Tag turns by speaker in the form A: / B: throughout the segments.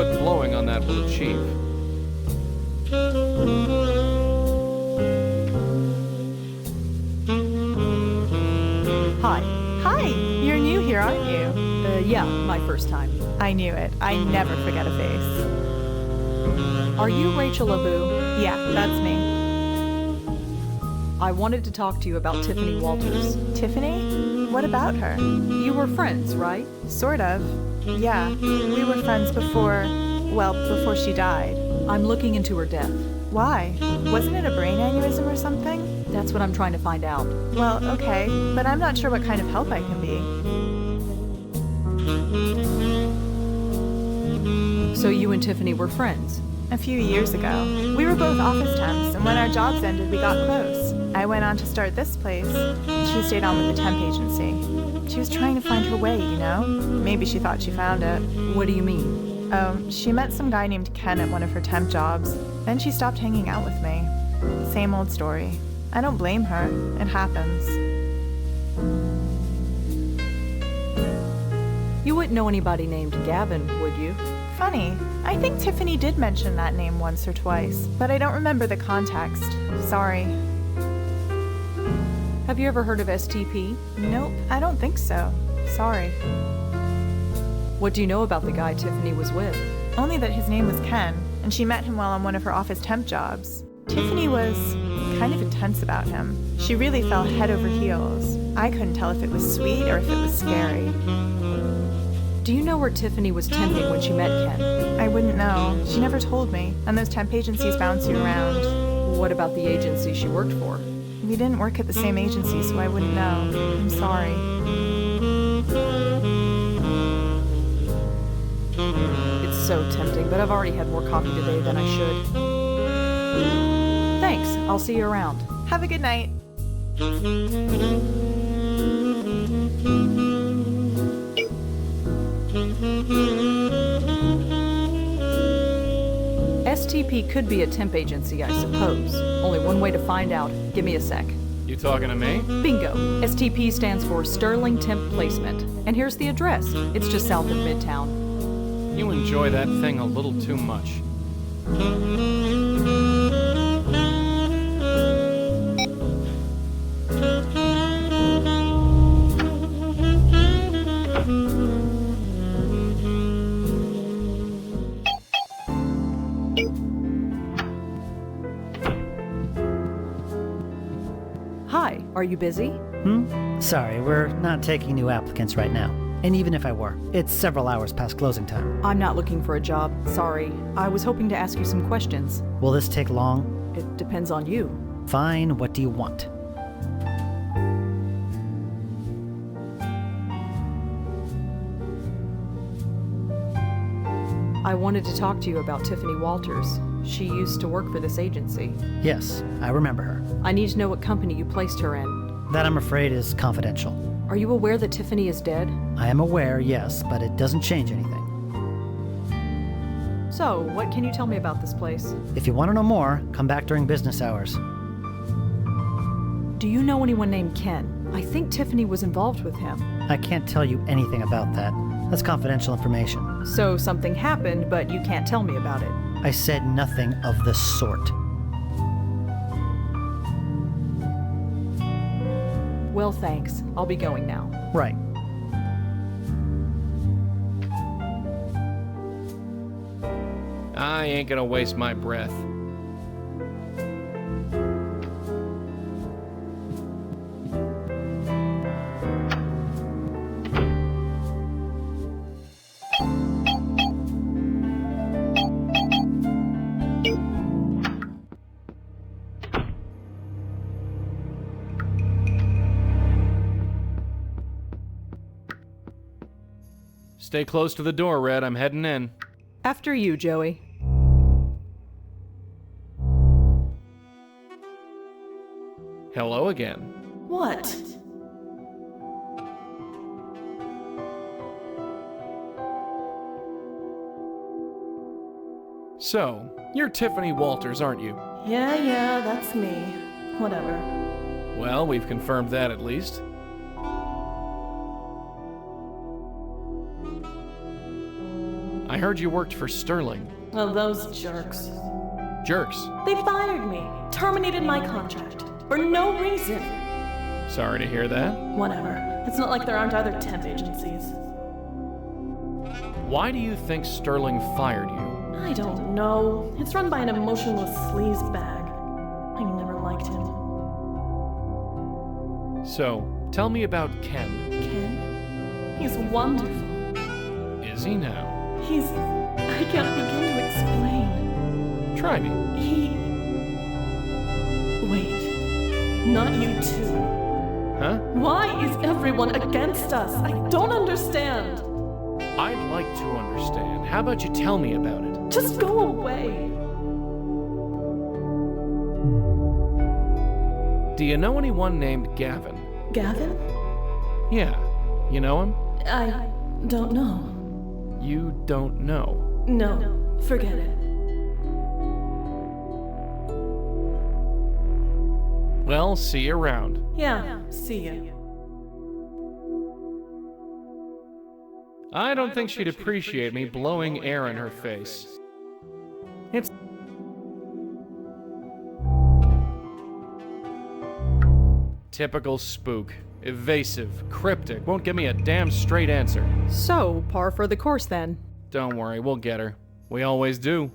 A: that blowing on that will achieve.
B: Hi.
C: Hi, you're new here, aren't you?
B: Yeah, my first time.
C: I knew it. I never forget a face.
B: Are you Rachel Abu?
C: Yeah, that's me.
B: I wanted to talk to you about Tiffany Walters.
C: Tiffany? What about her?
B: You were friends, right?
C: Sort of. Yeah, we were friends before she died.
B: I'm looking into her death.
C: Why? Wasn't it a brain aneurysm or something?
B: That's what I'm trying to find out.
C: Well, okay, but I'm not sure what kind of help I can be.
B: So you and Tiffany were friends?
C: A few years ago. We were both office temps, and when our jobs ended, we got close. I went on to start this place. She stayed on with the temp agency. She was trying to find her way, you know? Maybe she thought she found it.
B: What do you mean?
C: She met some guy named Ken at one of her temp jobs. Then she stopped hanging out with me. Same old story. I don't blame her. It happens.
B: You wouldn't know anybody named Gavin, would you?
C: Funny. I think Tiffany did mention that name once or twice, but I don't remember the context. Sorry.
B: Have you ever heard of STP?
C: Nope, I don't think so. Sorry.
B: What do you know about the guy Tiffany was with?
C: Only that his name was Ken, and she met him while on one of her office temp jobs. Tiffany was kind of intense about him. She really fell head over heels. I couldn't tell if it was sweet or if it was scary.
B: Do you know where Tiffany was temping when she met Ken?
C: I wouldn't know. She never told me, and those temp agencies bounce you around.
B: What about the agency she worked for?
C: We didn't work at the same agency, so I wouldn't know. I'm sorry.
B: It's so tempting, but I've already had more coffee today than I should. Thanks. I'll see you around.
C: Have a good night.
B: STP could be a temp agency, I suppose. Only one way to find out. Give me a sec.
A: You talking to me?
B: Bingo. STP stands for Sterlind Temp Placement. And here's the address. It's just south of Midtown.
A: You enjoy that thing a little too much.
B: Hi, are you busy?
D: Sorry, we're not taking new applicants right now. And even if I were, it's several hours past closing time.
B: I'm not looking for a job. Sorry. I was hoping to ask you some questions.
D: Will this take long?
B: It depends on you.
D: Fine, what do you want?
B: I wanted to talk to you about Tiffany Walters. She used to work for this agency.
D: Yes, I remember her.
B: I need to know what company you placed her in.
D: That, I'm afraid, is confidential.
B: Are you aware that Tiffany is dead?
D: I am aware, yes, but it doesn't change anything.
B: So, what can you tell me about this place?
D: If you want to know more, come back during business hours.
B: Do you know anyone named Ken? I think Tiffany was involved with him.
D: I can't tell you anything about that. That's confidential information.
B: So something happened, but you can't tell me about it.
D: I said nothing of the sort.
B: Well, thanks. I'll be going now.
D: Right.
A: I ain't gonna waste my breath. Stay close to the door, Red. I'm heading in.
B: After you, Joey.
A: Hello again.
C: What?
A: So, you're Tiffany Walters, aren't you?
C: Yeah, that's me. Whatever.
A: Well, we've confirmed that at least. I I heard you worked for Sterling.
E: Oh, those jerks.
A: Jerks.
E: They fired me, terminated my contract, for no reason.
A: Sorry to hear that.
E: Whatever. It's not like there aren't other temp agencies.
A: Why do you think Sterling fired you?
E: I don't know. It's run by an emotionless sleazebag. I never liked him.
A: So, tell me about Ken.
E: Ken? He's wonderful.
A: Is he now?
E: I can't begin to explain.
A: Try me.
E: Wait. Not you too.
A: Huh?
E: Why is everyone against us? I don't understand.
A: I'd like to understand. How about you tell me about it?
E: Just go away.
A: Do you know anyone named Gavin?
E: Gavin?
A: Yeah. You know him?
E: I don't know.
A: You don't know.
E: No, forget it.
A: Well, see you around.
E: Yeah, see ya.
A: I don't think she'd appreciate me blowing air in her face. It's... Typical spook. Evasive, cryptic, won't give me a damn straight answer.
B: So, par for the course then.
A: Don't worry, we'll get her. We always do.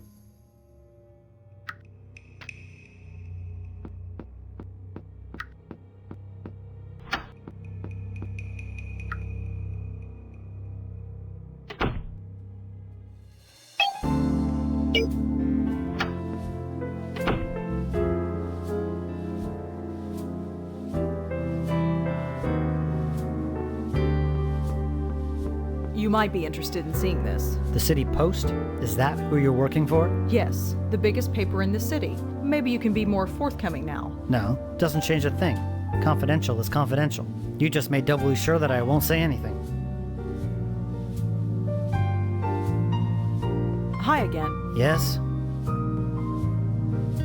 B: You might be interested in seeing this.
D: The City Post? Is that who you're working for?
B: Yes, the biggest paper in the city. Maybe you can be more forthcoming now.
D: No, doesn't change a thing. Confidential is confidential. You just made doubly sure that I won't say anything.
B: Hi again.
D: Yes?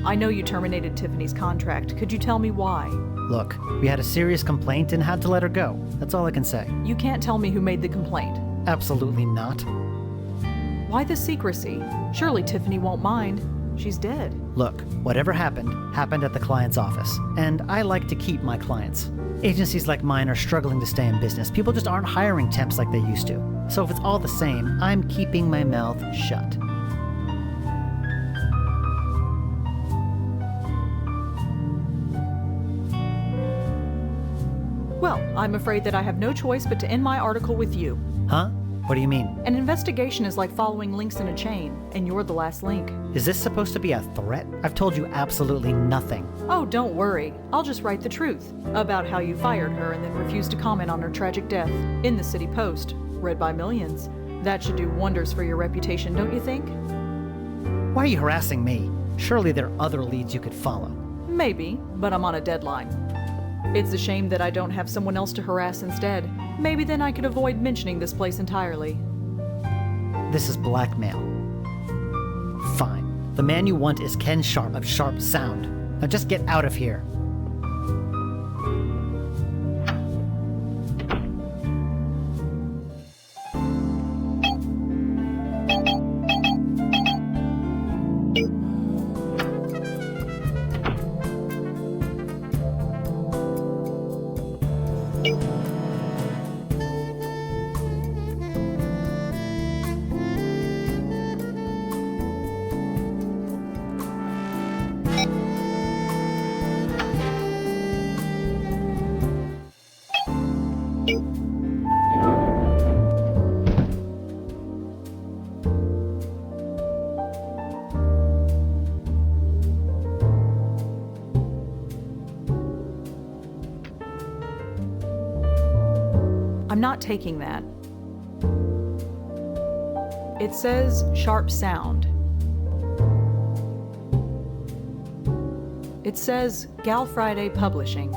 B: I know you terminated Tiffany's contract. Could you tell me why?
D: Look, we had a serious complaint and had to let her go. That's all I can say.
B: You can't tell me who made the complaint.
D: Absolutely not.
B: Why the secrecy? Surely Tiffany won't mind. She's dead.
D: Look, whatever happened, happened at the client's office. And I like to keep my clients. Agencies like mine are struggling to stay in business. People just aren't hiring temps like they used to. So if it's all the same, I'm keeping my mouth shut.
B: Well, I'm afraid that I have no choice but to end my article with you.
D: Huh? What do you mean?
B: An investigation is like following links in a chain, and you're the last link.
D: Is this supposed to be a threat? I've told you absolutely nothing.
B: Oh, don't worry. I'll just write the truth about how you fired her and then refused to comment on her tragic death in the City Post, read by millions. That should do wonders for your reputation, don't you think?
D: Why are you harassing me? Surely there are other leads you could follow.
B: Maybe, but I'm on a deadline. It's a shame that I don't have someone else to harass instead. Maybe then I could avoid mentioning this place entirely.
D: This is blackmail. Fine. The man you want is Ken Sharpe of Sharpe Sound. Now just get out of here.
B: I'm not taking that. It says Sharpe Sound. It says Gal Friday Publishing.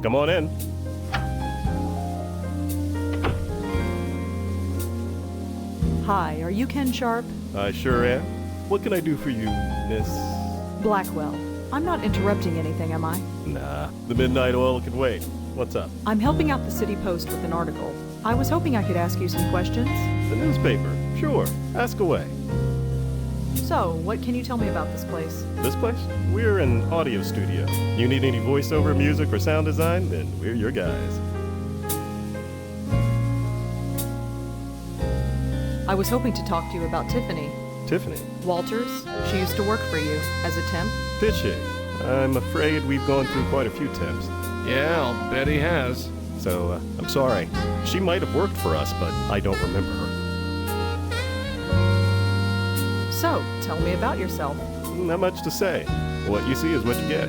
F: Come on in.
B: Hi, are you Ken Sharpe?
F: I sure am. What can I do for you, Miss?
B: Blackwell. I'm not interrupting anything, am I?
F: Nah, the midnight oil can wait. What's up?
B: I'm helping out the City Post with an article. I was hoping I could ask you some questions.
F: The newspaper. Sure. Ask away.
B: So, what can you tell me about this place?
F: This place? We're an audio studio. You need any voiceover music or sound design? Then we're your guys.
B: I was hoping to talk to you about Tiffany.
F: Tiffany?
B: Walters. She used to work for you as a temp.
F: Did she? I'm afraid we've gone through quite a few temps.
A: Yeah, I'll bet he has.
F: So, I'm sorry. She might have worked for us, but I don't remember her.
B: So, tell me about yourself.
F: Not much to say. What you see is what you get.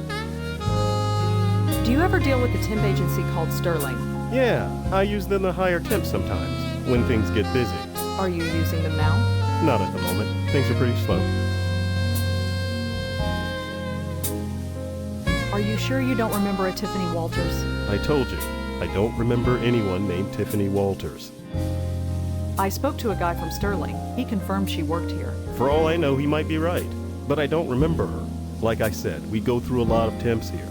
B: Do you ever deal with a temp agency called Sterlind?
F: Yeah, I use them to hire temps sometimes, when things get busy.
B: Are you using them now?
F: Not at the moment. Things are pretty slow.
B: Are you sure you don't remember a Tiffany Walters?
F: I told you, I don't remember anyone named Tiffany Walters.
B: I spoke to a guy from Sterling. He confirmed she worked here.
F: For all I know, he might be right, but I don't remember her. Like I said, we go through a lot of temps here.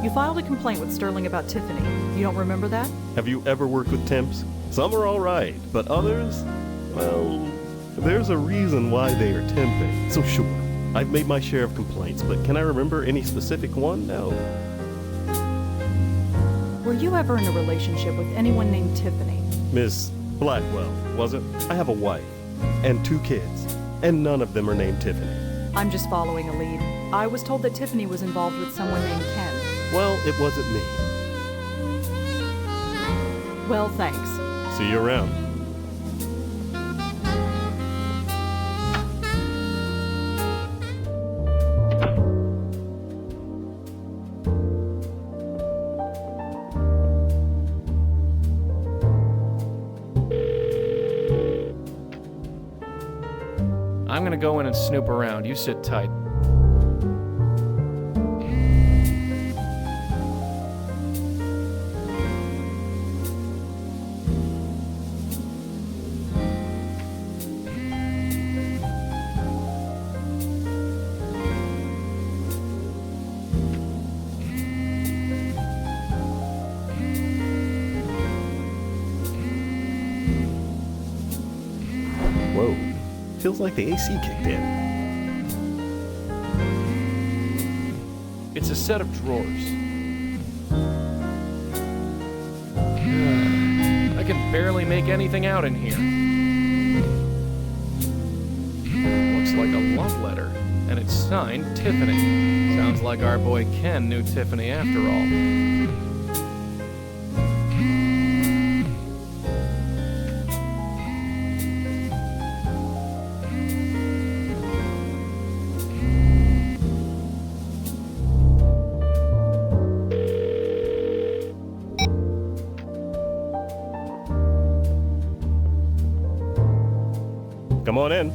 B: You filed a complaint with Sterling about Tiffany. You don't remember that?
F: Have you ever worked with temps? Some are all right, but others, well, there's a reason why they are temping. So sure, I've made my share of complaints, but can I remember any specific one? No.
B: Were you ever in a relationship with anyone named Tiffany?
F: Miss Blackwell, was it? I have a wife and 2 kids, and none of them are named Tiffany.
B: I'm just following a lead. I was told that Tiffany was involved with someone named Ken.
F: Well, it wasn't me.
B: Well, thanks.
F: See you around.
A: I'm gonna go in and snoop around. You sit tight.
F: Whoa, feels like the AC kicked in.
A: It's a set of drawers. I can barely make anything out in here. Looks like a love letter, and it's signed Tiffany. Sounds like our boy Ken knew Tiffany after all.
F: Come on in.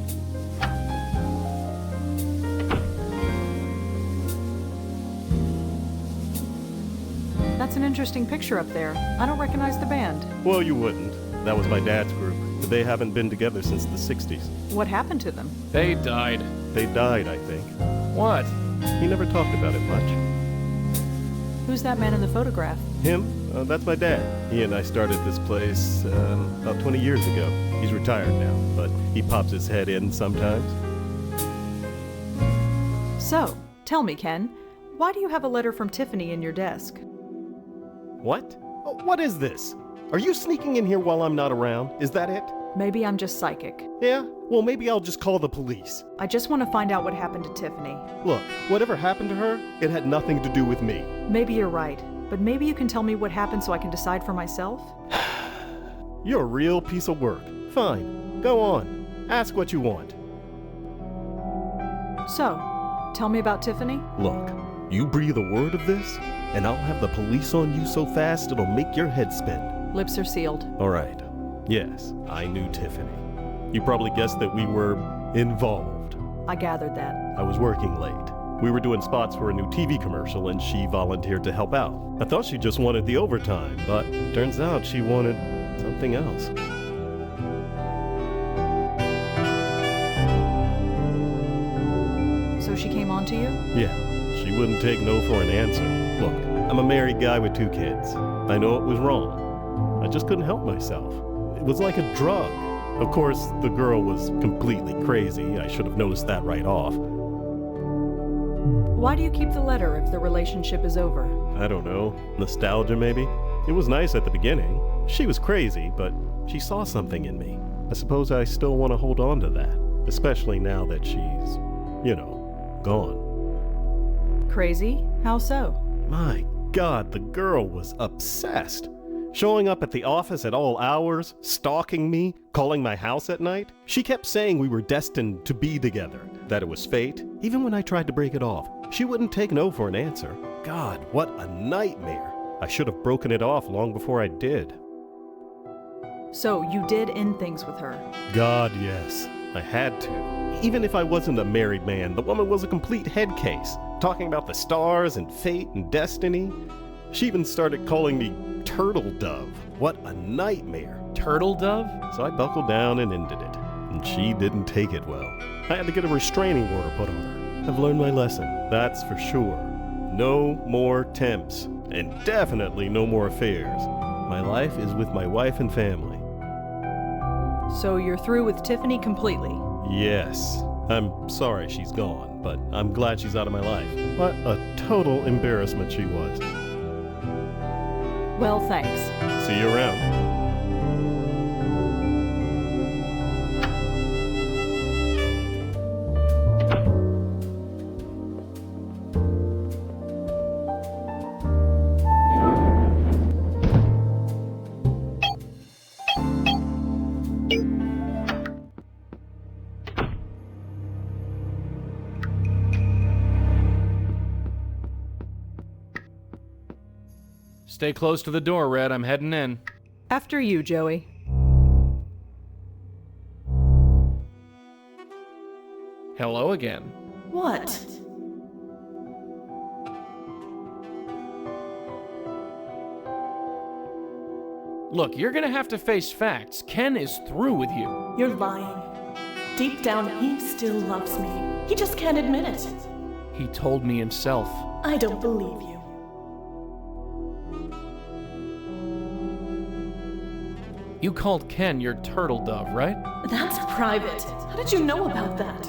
B: That's an interesting picture up there. I don't recognize the band.
F: Well, you wouldn't. That was my dad's group. They haven't been together since the 60s.
B: What happened to them?
A: They died.
F: They died, I think.
A: What?
F: He never talked about it much.
B: Who's that man in the photograph?
F: Him? That's my dad. He and I started this place about 20 years ago. He's retired now, but he pops his head in sometimes.
B: So, tell me, Ken, why do you have a letter from Tiffany in your desk?
F: What? Oh, what is this? Are you sneaking in here while I'm not around? Is that it?
B: Maybe I'm just psychic.
F: Yeah? Well, maybe I'll just call the police.
B: I just want to find out what happened to Tiffany.
F: Look, whatever happened to her, it had nothing to do with me.
B: Maybe you're right, but maybe you can tell me what happened so I can decide for myself?
F: You're a real piece of work. Fine. Go on. Ask what you want.
B: So, tell me about Tiffany?
F: Look, you breathe a word of this, and I'll have the police on you so fast it'll make your head spin.
B: Lips are sealed.
F: All right. Yes, I knew Tiffany. You probably guessed that we were involved.
B: I gathered that.
F: I was working late. We were doing spots for a new TV commercial and she volunteered to help out. I thought she just wanted the overtime, but turns out she wanted something else.
B: So she came on to you?
F: Yeah, she wouldn't take no for an answer. Look, I'm a married guy with 2 kids. I know it was wrong. I just couldn't help myself. It was like a drug. Of course, the girl was completely crazy. I should have noticed that right off.
B: Why do you keep the letter if the relationship is over?
F: I don't know. Nostalgia, maybe? It was nice at the beginning. She was crazy, but she saw something in me. I suppose I still want to hold on to that, especially now that she's, gone.
B: Crazy? How so?
F: My God, the girl was obsessed. Showing up at the office at all hours, stalking me, calling my house at night. She kept saying we were destined to be together, that it was fate. Even when I tried to break it off, she wouldn't take no for an answer. God, what a nightmare. I should have broken it off long before I did.
B: So you did end things with her?
F: God, yes. I had to. Even if I wasn't a married man, the woman was a complete head case, talking about the stars and fate and destiny. She even started calling me Turtle Dove. What a nightmare.
A: Turtle dove?
F: So I buckled down and ended it, and she didn't take it well. I had to get a restraining order put on her. I've learned my lesson, that's for sure. No more temps, and definitely no more affairs. My life is with my wife and family.
B: So you're through with Tiffany completely?
F: Yes. I'm sorry she's gone, but I'm glad she's out of my life. What a total embarrassment she was.
B: Well, thanks.
F: See you around.
A: Stay close to the door, Red. I'm heading in.
B: After you, Joey.
A: Hello again.
E: What?
A: Look, you're gonna have to face facts. Ken is through with you.
E: You're lying. Deep down, he still loves me. He just can't admit it.
A: He told me himself.
E: I don't believe you.
A: You called Ken your turtle dove, right?
E: That's private. How did you know about that?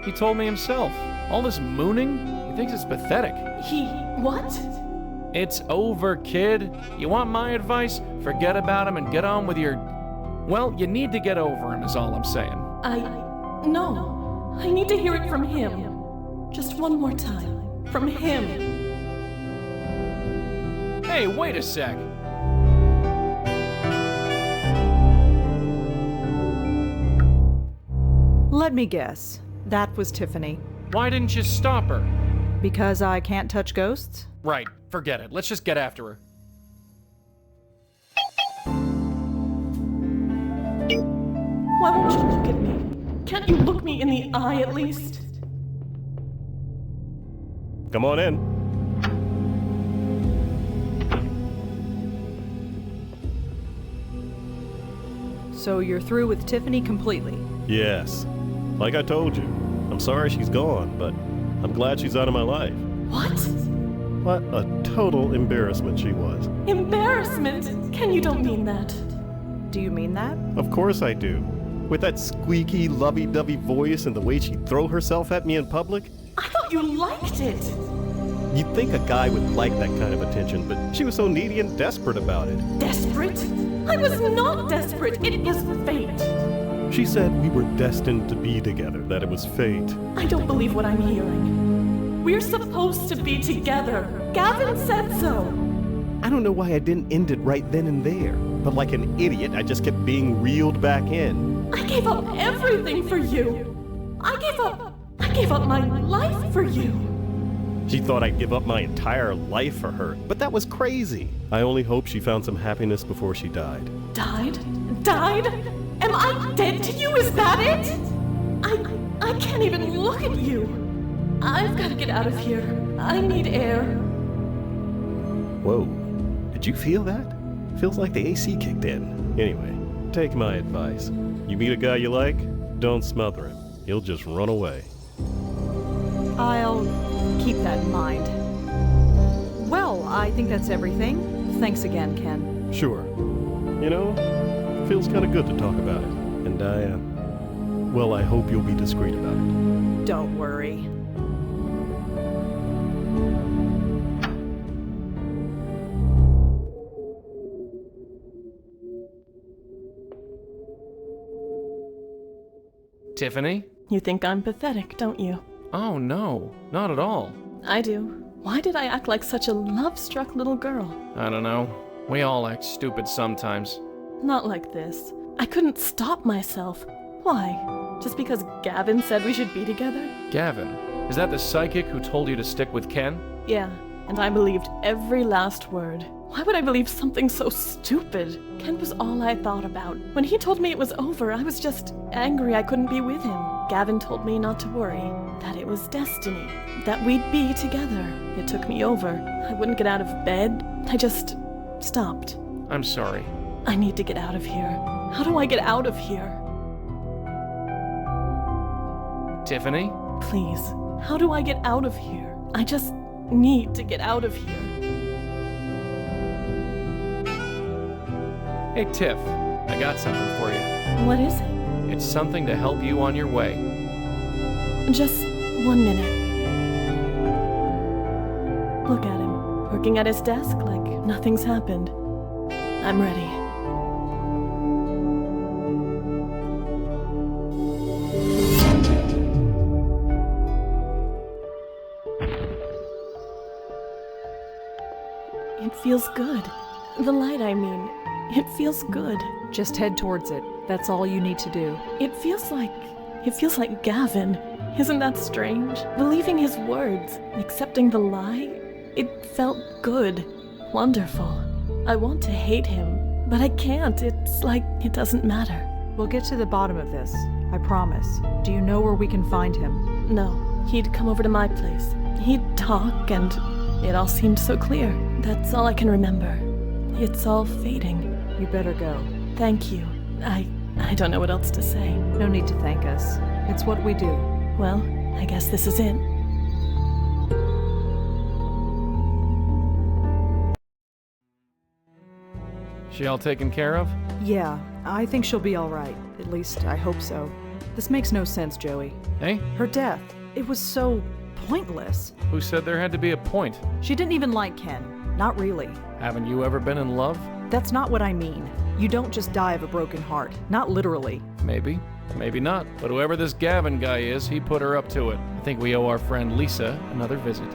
A: He told me himself. All this mooning? He thinks it's pathetic.
E: He... what?
A: It's over, kid. You want my advice? Forget about him and get on with your... Well, you need to get over him is all I'm saying.
E: No. I need to hear it from him. Just one more time. From him.
A: Hey, wait a sec.
B: Let me guess. That was Tiffany.
A: Why didn't you stop her?
B: Because I can't touch ghosts?
A: Right, forget it. Let's just get after her.
E: Why won't you look at me? Can't you look me in the eye at least?
F: Come on in.
B: So you're through with Tiffany completely?
F: Yes. Like I told you, I'm sorry she's gone, but I'm glad she's out of my life.
E: What?
F: What a total embarrassment she was.
E: Embarrassment? Ken, you don't mean that.
B: Do you mean that?
F: Of course I do. With that squeaky, lovey-dovey voice and the way she'd throw herself at me in public.
E: I thought you liked it.
F: You'd think a guy would like that kind of attention, but she was so needy and desperate about it.
E: Desperate? I was not desperate. It was fate.
F: She said we were destined to be together, that it was fate.
E: I don't believe what I'm hearing. We're supposed to be together. Gavin said so.
F: I don't know why I didn't end it right then and there, but like an idiot, I just kept being reeled back in.
E: I gave up everything for you. I gave up my life for you.
F: She thought I'd give up my entire life for her, but that was crazy. I only hope she found some happiness before she died.
E: Died? Died? Am I dead to you? Is that it? I can't even look at you. I've got to get out of here. I need air.
F: Whoa, did you feel that? Feels like the AC kicked in. Anyway, take my advice. You meet a guy you like, don't smother him. He'll just run away.
B: I'll keep that in mind. Well, I think that's everything. Thanks again, Ken.
F: Sure. You know, feels kind of good to talk about it. And I hope you'll be discreet about it.
B: Don't worry.
A: Tiffany?
E: You think I'm pathetic, don't you?
A: Oh no, not at all.
E: I do. Why did I act like such a love-struck little girl?
A: I don't know. We all act stupid sometimes.
E: Not like this. I couldn't stop myself. Why? Just because Gavin said we should be together?
A: Gavin, is that the psychic who told you to stick with Ken?
E: Yeah, and I believed every last word. Why would I believe something so stupid? Ken was all I thought about. When he told me it was over, I was just angry I couldn't be with him. Gavin told me not to worry, that it was destiny, that we'd be together. It took me over. I wouldn't get out of bed. I just stopped.
A: I'm sorry.
E: I need to get out of here. How do I get out of here?
A: Tiffany?
E: Please, how do I get out of here? I just need to get out of here.
A: Hey Tiff, I got something for you.
E: What is it?
A: It's something to help you on your way.
E: Just 1 minute. Look at him, working at his desk like nothing's happened. I'm ready. It feels good. The light, I mean. It feels good.
B: Just head towards it. That's all you need to do.
E: It feels like Gavin. Isn't that strange? Believing his words, accepting the lie, it felt good. Wonderful. I want to hate him, but I can't. It's like it doesn't matter.
B: We'll get to the bottom of this. I promise. Do you know where we can find him?
E: No, he'd come over to my place. He'd talk, and it all seemed so clear. That's all I can remember. It's all fading.
B: You better go.
E: Thank you. I don't know what else to say.
B: No need to thank us. It's what we do.
E: Well, I guess this is it.
A: She all taken care of?
B: Yeah, I think she'll be all right. At least, I hope so. This makes no sense, Joey.
A: Hey?
B: Her death, it was so pointless.
A: Who said there had to be a point?
B: She didn't even like Ken. Not really.
A: Haven't you ever been in love?
B: That's not what I mean. You don't just die of a broken heart. Not literally.
A: Maybe. Maybe not. But whoever this Gavin guy is, he put her up to it. I think we owe our friend Lisa another visit.